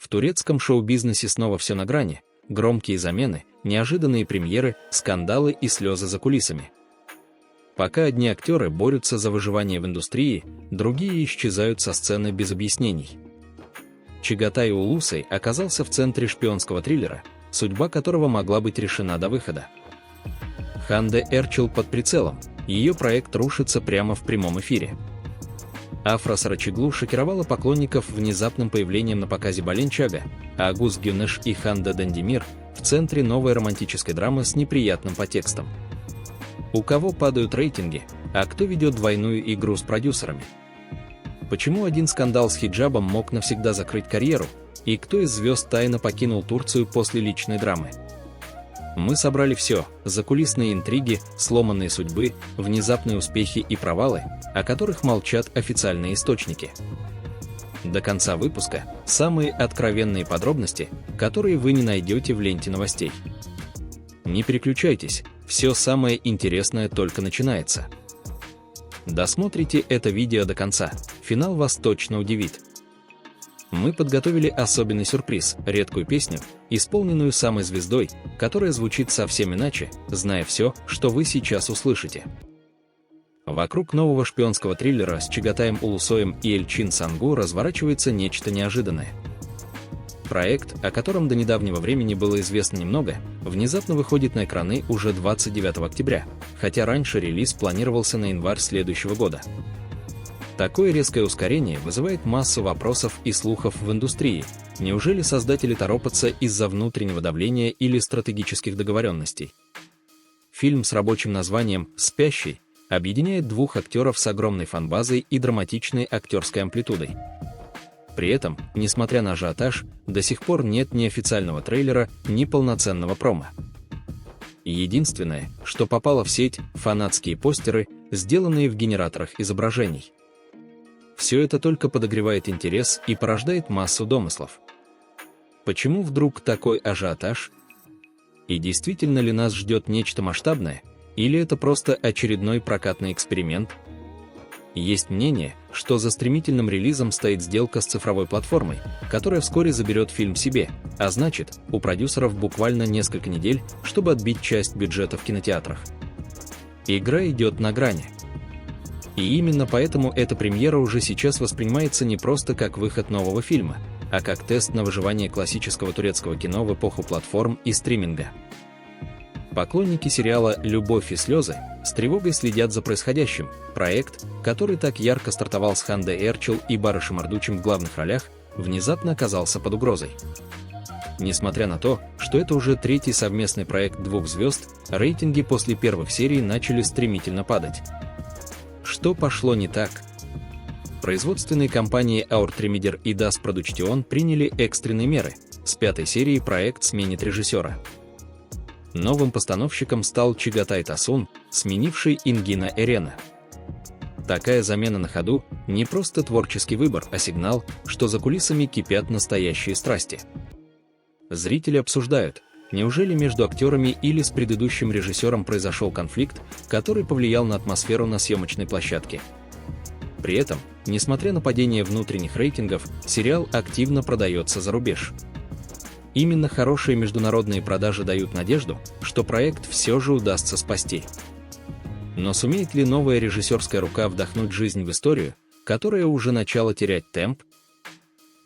В турецком шоу-бизнесе снова все на грани, громкие замены, неожиданные премьеры, скандалы и слезы за кулисами. Пока одни актеры борются за выживание в индустрии, другие исчезают со сцены без объяснений. Чагатай Улусай оказался в центре шпионского триллера, судьба которого могла быть решена до выхода. Ханде Эрчил под прицелом, ее проект рушится прямо в прямом эфире. Афра Сарачоглу шокировала поклонников внезапным появлением на показе Баленчага, а Агуз Гюнеш и Ханде Дандемир в центре новой романтической драмы с неприятным подтекстом. У кого падают рейтинги, а кто ведет двойную игру с продюсерами? Почему один скандал с хиджабом мог навсегда закрыть карьеру, и кто из звезд тайно покинул Турцию после личной драмы? Мы собрали все: закулисные интриги, сломанные судьбы, внезапные успехи и провалы, о которых молчат официальные источники. До конца выпуска самые откровенные подробности, которые вы не найдете в ленте новостей. Не переключайтесь, все самое интересное только начинается. Досмотрите это видео до конца, финал вас точно удивит. Мы подготовили особенный сюрприз, редкую песню, исполненную самой звездой, которая звучит совсем иначе, зная все, что вы сейчас услышите. Вокруг нового шпионского триллера с Чагатаем Улусоем и Эльчин Сангу разворачивается нечто неожиданное. Проект, о котором до недавнего времени было известно немного, внезапно выходит на экраны уже 29 октября, хотя раньше релиз планировался на январь следующего года. Такое резкое ускорение вызывает массу вопросов и слухов в индустрии. Неужели создатели торопятся из-за внутреннего давления или стратегических договоренностей? Фильм с рабочим названием «Спящий» объединяет двух актеров с огромной фан-базой и драматичной актерской амплитудой. При этом, несмотря на ажиотаж, до сих пор нет ни официального трейлера, ни полноценного промо. Единственное, что попало в сеть – фанатские постеры, сделанные в генераторах изображений. Все это только подогревает интерес и порождает массу домыслов. Почему вдруг такой ажиотаж? И действительно ли нас ждет нечто масштабное, или это просто очередной прокатный эксперимент? Есть мнение, что за стремительным релизом стоит сделка с цифровой платформой, которая вскоре заберет фильм себе, а значит, у продюсеров буквально несколько недель, чтобы отбить часть бюджета в кинотеатрах. Игра идет на грани. И именно поэтому эта премьера уже сейчас воспринимается не просто как выход нового фильма, а как тест на выживание классического турецкого кино в эпоху платформ и стриминга. Поклонники сериала «Любовь и слезы» с тревогой следят за происходящим. Проект, который так ярко стартовал с Ханде Эрчил и Барышем Ардучем в главных ролях, внезапно оказался под угрозой. Несмотря на то, что это уже третий совместный проект двух звезд, рейтинги после первых серий начали стремительно падать. Что пошло не так? Производственные компании Aurtrimeder и Das Production приняли экстренные меры. С пятой серии проект сменит режиссера. Новым постановщиком стал Чагатай Тасун, сменивший Ингина Эрена. Такая замена на ходу – не просто творческий выбор, а сигнал, что за кулисами кипят настоящие страсти. Зрители обсуждают, неужели между актерами или с предыдущим режиссером произошел конфликт, который повлиял на атмосферу на съемочной площадке. При этом, несмотря на падение внутренних рейтингов, сериал активно продается за рубеж. Именно хорошие международные продажи дают надежду, что проект все же удастся спасти. Но сумеет ли новая режиссерская рука вдохнуть жизнь в историю, которая уже начала терять темп?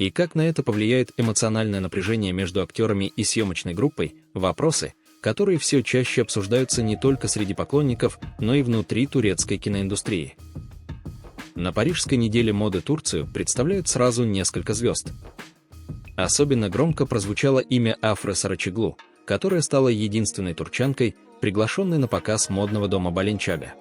И как на это повлияет эмоциональное напряжение между актерами и съемочной группой – вопросы, которые все чаще обсуждаются не только среди поклонников, но и внутри турецкой киноиндустрии. На Парижской неделе моды Турцию представляют сразу несколько звезд. Особенно громко прозвучало имя Афры Сарачоглу, которая стала единственной турчанкой, приглашенной на показ модного дома Баленчага.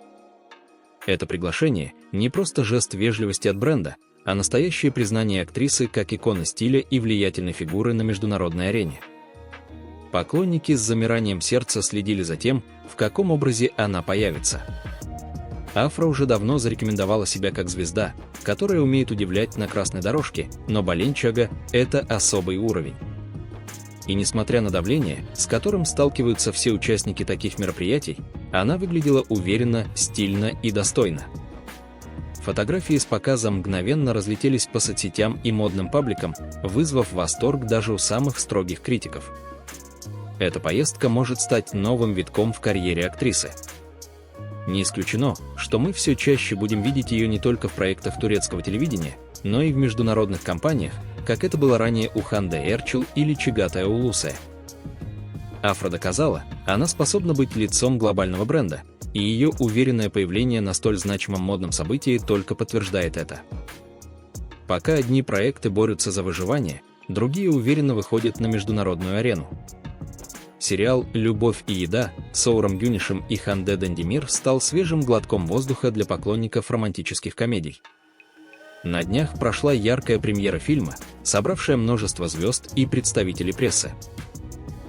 Это приглашение – не просто жест вежливости от бренда, а настоящее признание актрисы как иконы стиля и влиятельной фигуры на международной арене. Поклонники с замиранием сердца следили за тем, в каком образе она появится. Афра уже давно зарекомендовала себя как звезда, которая умеет удивлять на красной дорожке, но Баленчага – это особый уровень. И несмотря на давление, с которым сталкиваются все участники таких мероприятий, она выглядела уверенно, стильно и достойно. Фотографии с показа мгновенно разлетелись по соцсетям и модным пабликам, вызвав восторг даже у самых строгих критиков. Эта поездка может стать новым витком в карьере актрисы. Не исключено, что мы все чаще будем видеть ее не только в проектах турецкого телевидения, но и в международных компаниях, как это было ранее у Ханде Эрчел или Чагатая Улусая. Афра доказала, она способна быть лицом глобального бренда, и ее уверенное появление на столь значимом модном событии только подтверждает это. Пока одни проекты борются за выживание, другие уверенно выходят на международную арену. Сериал «Любовь и еда» с Оуром Гюнишем и Ханде Дандемир стал свежим глотком воздуха для поклонников романтических комедий. На днях прошла яркая премьера фильма, собравшая множество звезд и представителей прессы.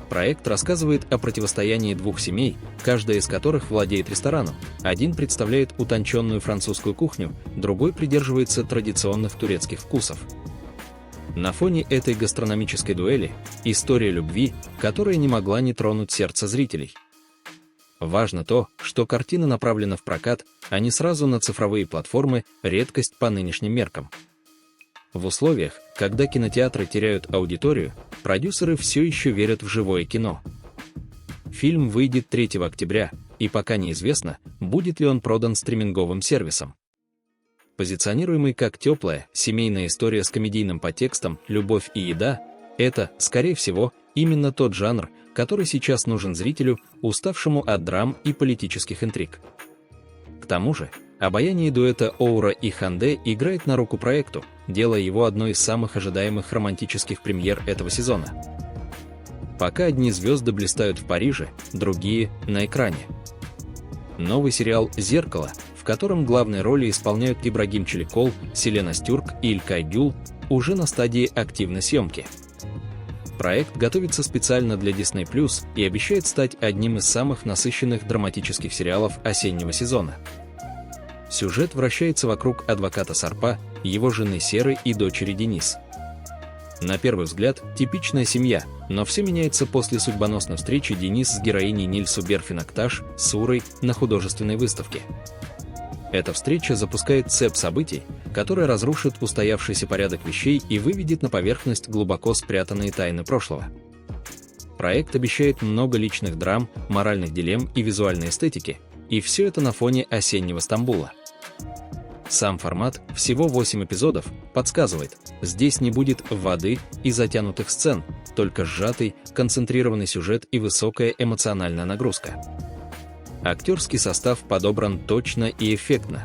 Проект рассказывает о противостоянии двух семей, каждая из которых владеет рестораном. Один представляет утонченную французскую кухню, другой придерживается традиционных турецких вкусов. На фоне этой гастрономической дуэли – история любви, которая не могла не тронуть сердце зрителей. Важно то, что картина направлена в прокат, а не сразу на цифровые платформы, редкость по нынешним меркам. В условиях, когда кинотеатры теряют аудиторию, продюсеры все еще верят в живое кино. Фильм выйдет 3 октября, и пока неизвестно, будет ли он продан стриминговым сервисом. Позиционируемый как теплая, семейная история с комедийным подтекстом «Любовь и еда» — это, скорее всего, именно тот жанр, который сейчас нужен зрителю, уставшему от драм и политических интриг. К тому же, обаяние дуэта Оура и Ханде играет на руку проекту, делая его одной из самых ожидаемых романтических премьер этого сезона. Пока одни звезды блистают в Париже, другие — на экране. Новый сериал «Зеркало», в котором главные роли исполняют Ибрагим Челикол, Селена Стюрк и Илькай Гюл, уже на стадии активной съемки. Проект готовится специально для Disney+ и обещает стать одним из самых насыщенных драматических сериалов осеннего сезона. Сюжет вращается вокруг адвоката Сарпа, его жены Серы и дочери Денис. На первый взгляд, типичная семья, но все меняется после судьбоносной встречи Денис с героиней Нильсу Берфин-Акташ, Сурой, на художественной выставке. Эта встреча запускает цепь событий, которая разрушит устоявшийся порядок вещей и выведет на поверхность глубоко спрятанные тайны прошлого. Проект обещает много личных драм, моральных дилемм и визуальной эстетики, и все это на фоне осеннего Стамбула. Сам формат, всего 8 эпизодов, подсказывает, здесь не будет воды и затянутых сцен, только сжатый, концентрированный сюжет и высокая эмоциональная нагрузка. Актерский состав подобран точно и эффектно.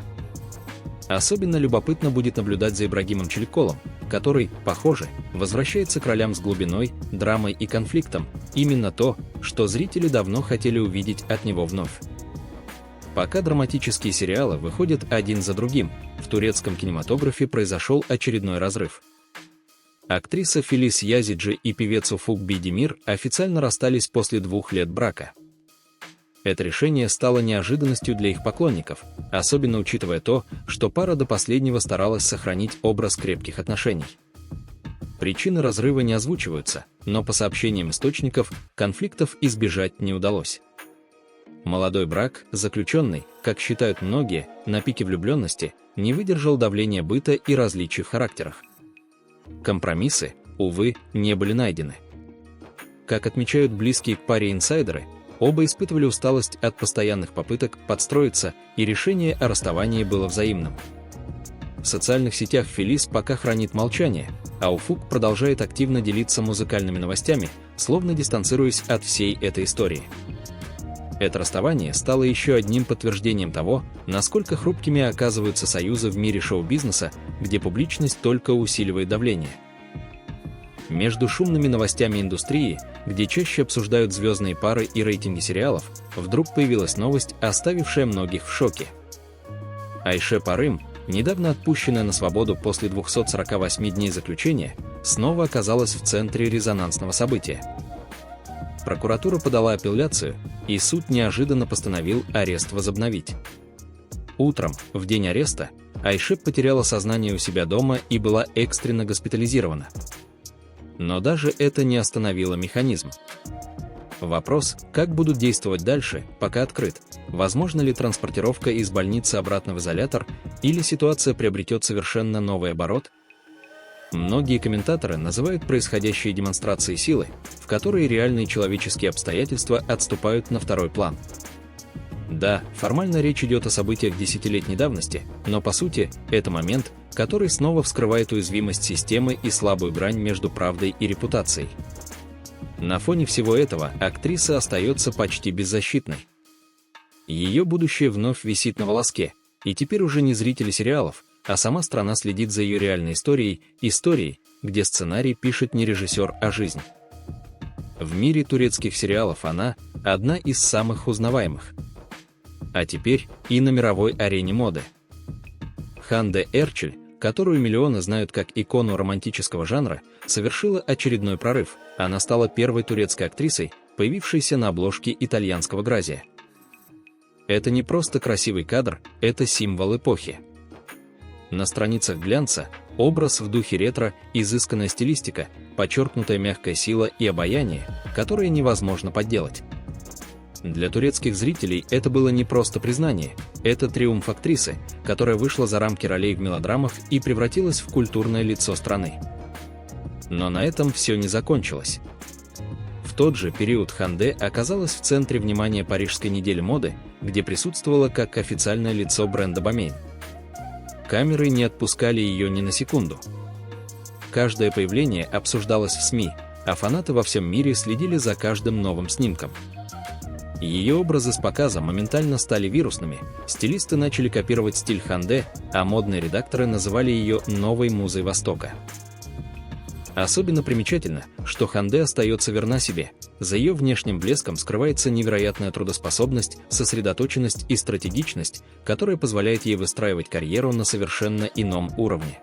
Особенно любопытно будет наблюдать за Ибрагимом Челиколом, который, похоже, возвращается к ролям с глубиной, драмой и конфликтом, именно то, что зрители давно хотели увидеть от него вновь. Пока драматические сериалы выходят один за другим, в турецком кинематографе произошел очередной разрыв. Актриса Филис Язиджи и певец Уфук Бидемир официально расстались после 2 лет брака. Это решение стало неожиданностью для их поклонников, особенно учитывая то, что пара до последнего старалась сохранить образ крепких отношений. Причины разрыва не озвучиваются, но по сообщениям источников, конфликтов избежать не удалось. Молодой брак, заключенный, как считают многие, на пике влюбленности, не выдержал давления быта и различий в характерах. Компромиссы, увы, не были найдены. Как отмечают близкие к паре инсайдеры, оба испытывали усталость от постоянных попыток подстроиться, и решение о расставании было взаимным. В социальных сетях Филис пока хранит молчание, а Уфук продолжает активно делиться музыкальными новостями, словно дистанцируясь от всей этой истории. Это расставание стало еще одним подтверждением того, насколько хрупкими оказываются союзы в мире шоу-бизнеса, где публичность только усиливает давление. Между шумными новостями индустрии, где чаще обсуждают звездные пары и рейтинги сериалов, вдруг появилась новость, оставившая многих в шоке. Айше Парым, недавно отпущенная на свободу после 248 дней заключения, снова оказалась в центре резонансного события. Прокуратура подала апелляцию, и суд неожиданно постановил арест возобновить. Утром, в день ареста, Айше потеряла сознание у себя дома и была экстренно госпитализирована. Но даже это не остановило механизм. Вопрос, как будут действовать дальше, пока открыт. Возможно ли транспортировка из больницы обратно в изолятор, или ситуация приобретет совершенно новый оборот? Многие комментаторы называют происходящие демонстрацией силы, в которой реальные человеческие обстоятельства отступают на второй план. Да, формально речь идет о событиях десятилетней давности, но по сути, это момент, который снова вскрывает уязвимость системы и слабую грань между правдой и репутацией. На фоне всего этого актриса остается почти беззащитной. Ее будущее вновь висит на волоске, и теперь уже не зрители сериалов, а сама страна следит за ее реальной историей, где сценарий пишет не режиссер, а жизнь. В мире турецких сериалов она – одна из самых узнаваемых. А теперь и на мировой арене моды. Ханде Эрчель, которую миллионы знают как икону романтического жанра, совершила очередной прорыв. Она стала первой турецкой актрисой, появившейся на обложке итальянского Гразия. Это не просто красивый кадр, это символ эпохи. На страницах глянца образ в духе ретро, изысканная стилистика, подчеркнутая мягкая сила и обаяние, которое невозможно подделать. Для турецких зрителей это было не просто признание, это триумф актрисы, которая вышла за рамки ролей в мелодрамах и превратилась в культурное лицо страны. Но на этом все не закончилось. В тот же период Ханде оказалась в центре внимания Парижской недели моды, где присутствовала как официальное лицо бренда Balmain. Камеры не отпускали ее ни на секунду. Каждое появление обсуждалось в СМИ, а фанаты во всем мире следили за каждым новым снимком. Ее образы с показа моментально стали вирусными, стилисты начали копировать стиль Ханде, а модные редакторы называли ее новой музой Востока. Особенно примечательно, что Ханде остается верна себе. За ее внешним блеском скрывается невероятная трудоспособность, сосредоточенность и стратегичность, которая позволяет ей выстраивать карьеру на совершенно ином уровне.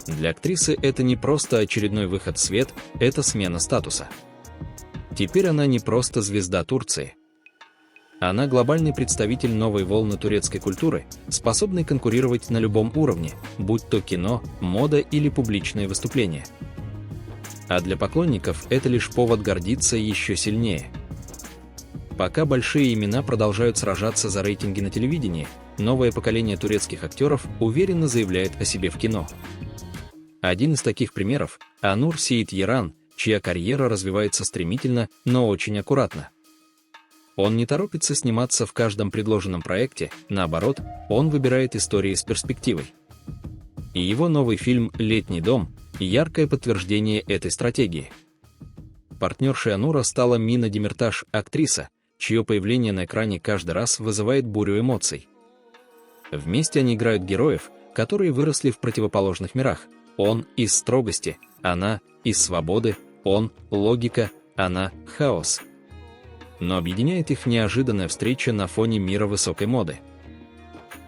Для актрисы это не просто очередной выход в свет, это смена статуса. Теперь она не просто звезда Турции. Она глобальный представитель новой волны турецкой культуры, способный конкурировать на любом уровне, будь то кино, мода или публичные выступления. А для поклонников это лишь повод гордиться еще сильнее. Пока большие имена продолжают сражаться за рейтинги на телевидении, новое поколение турецких актеров уверенно заявляет о себе в кино. Один из таких примеров – Анур Сеит Яран, чья карьера развивается стремительно, но очень аккуратно. Он не торопится сниматься в каждом предложенном проекте, наоборот, он выбирает истории с перспективой. И его новый фильм «Летний дом» – яркое подтверждение этой стратегии. Партнершей Анура стала Мина Демирташ, актриса, чье появление на экране каждый раз вызывает бурю эмоций. Вместе они играют героев, которые выросли в противоположных мирах. Он из строгости, она из свободы, он логика, она хаос. Но объединяет их неожиданная встреча на фоне мира высокой моды.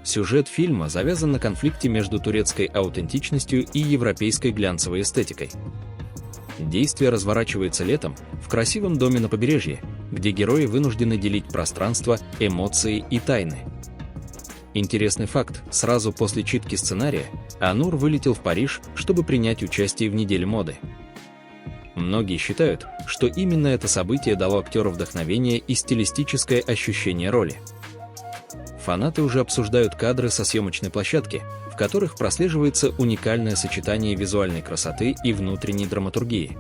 Сюжет фильма завязан на конфликте между турецкой аутентичностью и европейской глянцевой эстетикой. Действие разворачивается летом в красивом доме на побережье, где герои вынуждены делить пространство, эмоции и тайны. Интересный факт: сразу после читки сценария Анур вылетел в Париж, чтобы принять участие в неделе моды. Многие считают, что именно это событие дало актеру вдохновение и стилистическое ощущение роли. Фанаты уже обсуждают кадры со съемочной площадки, в которых прослеживается уникальное сочетание визуальной красоты и внутренней драматургии.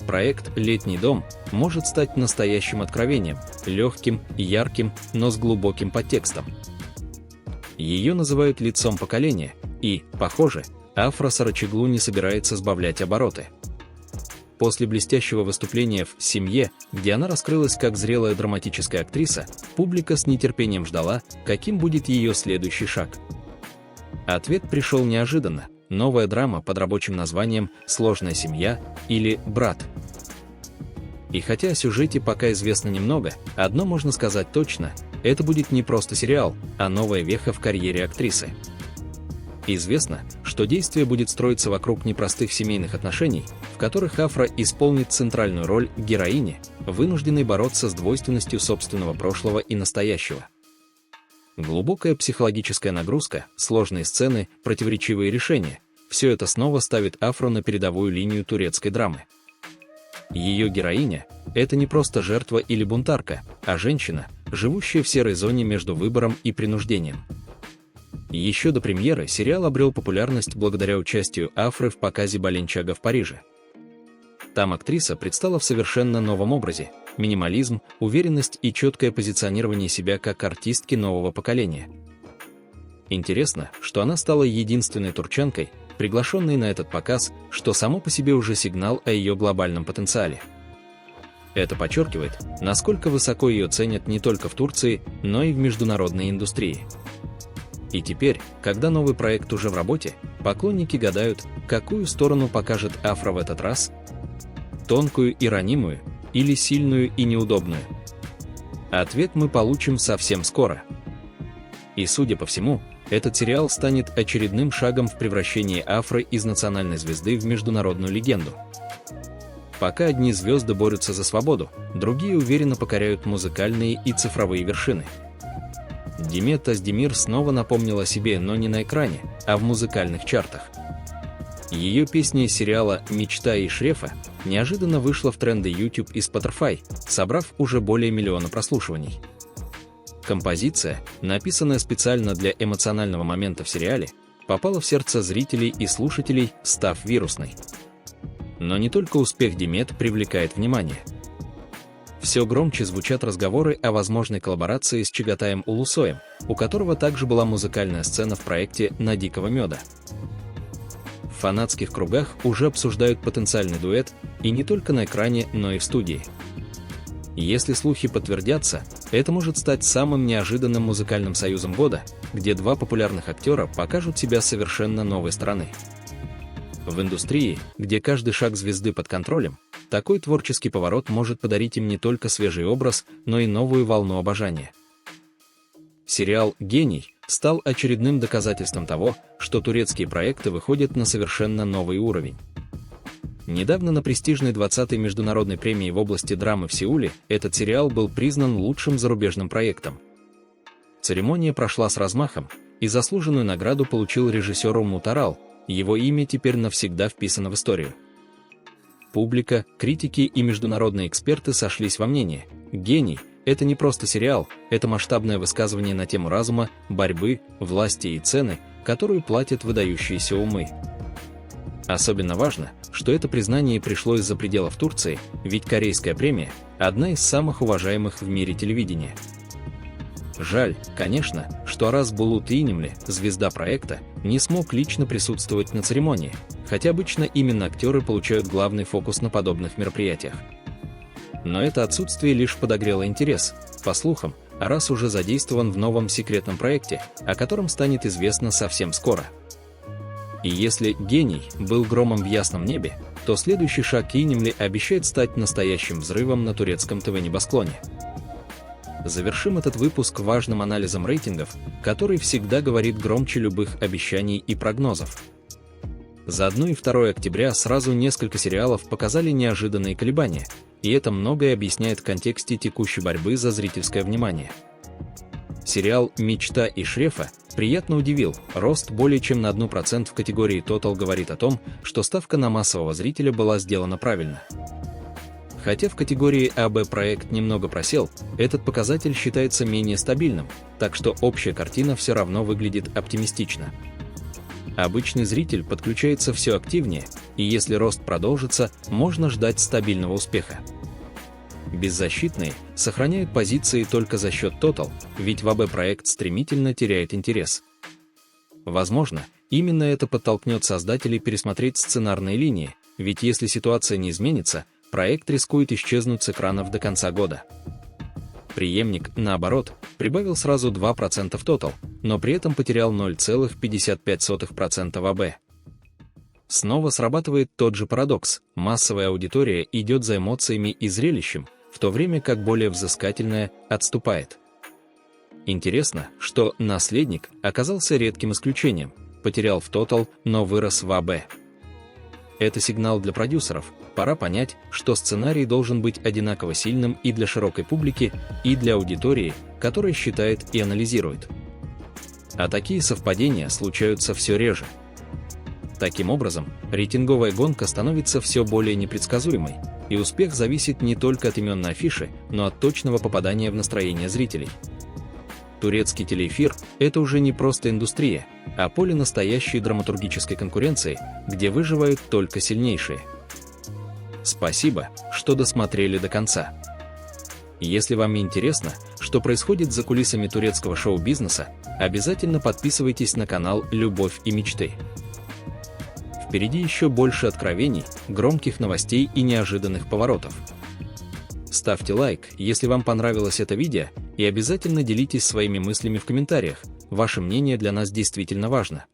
Проект «Летний дом» может стать настоящим откровением, легким, ярким, но с глубоким подтекстом. Ее называют лицом поколения, и, похоже, Афра Сарачоглу не собирается сбавлять обороты. После блестящего выступления в «Семье», где она раскрылась как зрелая драматическая актриса, публика с нетерпением ждала, каким будет ее следующий шаг. Ответ пришел неожиданно. Новая драма под рабочим названием «Сложная семья» или «Брат». И хотя о сюжете пока известно немного, одно можно сказать точно – это будет не просто сериал, а новая веха в карьере актрисы. Известно, что действие будет строиться вокруг непростых семейных отношений, в которых Афра исполнит центральную роль героини, вынужденной бороться с двойственностью собственного прошлого и настоящего. Глубокая психологическая нагрузка, сложные сцены, противоречивые решения – все это снова ставит Афру на передовую линию турецкой драмы. Ее героиня – это не просто жертва или бунтарка, а женщина, живущая в серой зоне между выбором и принуждением. Еще до премьеры сериал обрел популярность благодаря участию Афры в показе «Баленчага» в Париже. Там актриса предстала в совершенно новом образе – минимализм, уверенность и четкое позиционирование себя как артистки нового поколения. Интересно, что она стала единственной турчанкой, приглашенной на этот показ, что само по себе уже сигнал о ее глобальном потенциале. Это подчеркивает, насколько высоко ее ценят не только в Турции, но и в международной индустрии. И теперь, когда новый проект уже в работе, поклонники гадают, какую сторону покажет Афра в этот раз – тонкую и ранимую, или сильную и неудобную. Ответ мы получим совсем скоро. И, судя по всему, этот сериал станет очередным шагом в превращении Афры из национальной звезды в международную легенду. Пока одни звезды борются за свободу, другие уверенно покоряют музыкальные и цифровые вершины. Димет Оздемир снова напомнила о себе, но не на экране, а в музыкальных чартах. Ее песня из сериала «Мечта» и «Шрефа» неожиданно вышла в тренды YouTube и Spotify, собрав уже более 1 миллиона прослушиваний. Композиция, написанная специально для эмоционального момента в сериале, попала в сердце зрителей и слушателей, став вирусной. Но не только успех Димет привлекает внимание. Все громче звучат разговоры о возможной коллаборации с Чагатаем Улусоем, у которого также была музыкальная сцена в проекте «На дикого меда». В фанатских кругах уже обсуждают потенциальный дуэт, и не только на экране, но и в студии. Если слухи подтвердятся, это может стать самым неожиданным музыкальным союзом года, где два популярных актера покажут себя с совершенно новой стороны. В индустрии, где каждый шаг звезды под контролем, такой творческий поворот может подарить им не только свежий образ, но и новую волну обожания. Сериал «Гений» стал очередным доказательством того, что турецкие проекты выходят на совершенно новый уровень. Недавно на престижной 20-й международной премии в области драмы в Сеуле этот сериал был признан лучшим зарубежным проектом. Церемония прошла с размахом, и заслуженную награду получил режиссер Умут Арал, его имя теперь навсегда вписано в историю. Публика, критики и международные эксперты сошлись во мнении: «Гений» — это не просто сериал, это масштабное высказывание на тему разума, борьбы, власти и цены, которую платят выдающиеся умы. Особенно важно, что это признание пришло из-за пределов Турции, ведь корейская премия – одна из самых уважаемых в мире телевидения. Жаль, конечно, что Арас Булут Ийнемли, звезда проекта, не смог лично присутствовать на церемонии, хотя обычно именно актеры получают главный фокус на подобных мероприятиях. Но это отсутствие лишь подогрело интерес. По слухам, Арас уже задействован в новом секретном проекте, о котором станет известно совсем скоро. И если «Гений» был громом в ясном небе, то следующий шаг Ийнемли обещает стать настоящим взрывом на турецком ТВ-небосклоне. Завершим этот выпуск важным анализом рейтингов, который всегда говорит громче любых обещаний и прогнозов. За 1 и 2 октября сразу несколько сериалов показали неожиданные колебания, и это многое объясняет в контексте текущей борьбы за зрительское внимание. Сериал «Мечта» и «Шрефа» приятно удивил, рост более чем на 1% в категории Total говорит о том, что ставка на массового зрителя была сделана правильно. Хотя в категории АБ проект немного просел, этот показатель считается менее стабильным, так что общая картина все равно выглядит оптимистично. Обычный зритель подключается все активнее, и если рост продолжится, можно ждать стабильного успеха. Беззащитные сохраняют позиции только за счет Total, ведь в АБ проект стремительно теряет интерес. Возможно, именно это подтолкнет создателей пересмотреть сценарные линии, ведь если ситуация не изменится, проект рискует исчезнуть с экранов до конца года. Преемник, наоборот, прибавил сразу 2% в Total, но при этом потерял 0,55% в АБ. Снова срабатывает тот же парадокс: массовая аудитория идет за эмоциями и зрелищем, в то время как более взыскательная отступает. Интересно, что «Наследник» оказался редким исключением, потерял в Total, но вырос в АБ. Это сигнал для продюсеров, пора понять, что сценарий должен быть одинаково сильным и для широкой публики, и для аудитории, которая считает и анализирует. А такие совпадения случаются все реже. Таким образом, рейтинговая гонка становится все более непредсказуемой, И успех зависит не только от имен на афише, но от точного попадания в настроение зрителей. Турецкий телеэфир – это уже не просто индустрия, а поле настоящей драматургической конкуренции, где выживают только сильнейшие. Спасибо, что досмотрели до конца. Если вам интересно, что происходит за кулисами турецкого шоу-бизнеса, обязательно подписывайтесь на канал «Любовь и мечты». Впереди еще больше откровений, громких новостей и неожиданных поворотов. Ставьте лайк, если вам понравилось это видео, и обязательно делитесь своими мыслями в комментариях. Ваше мнение для нас действительно важно.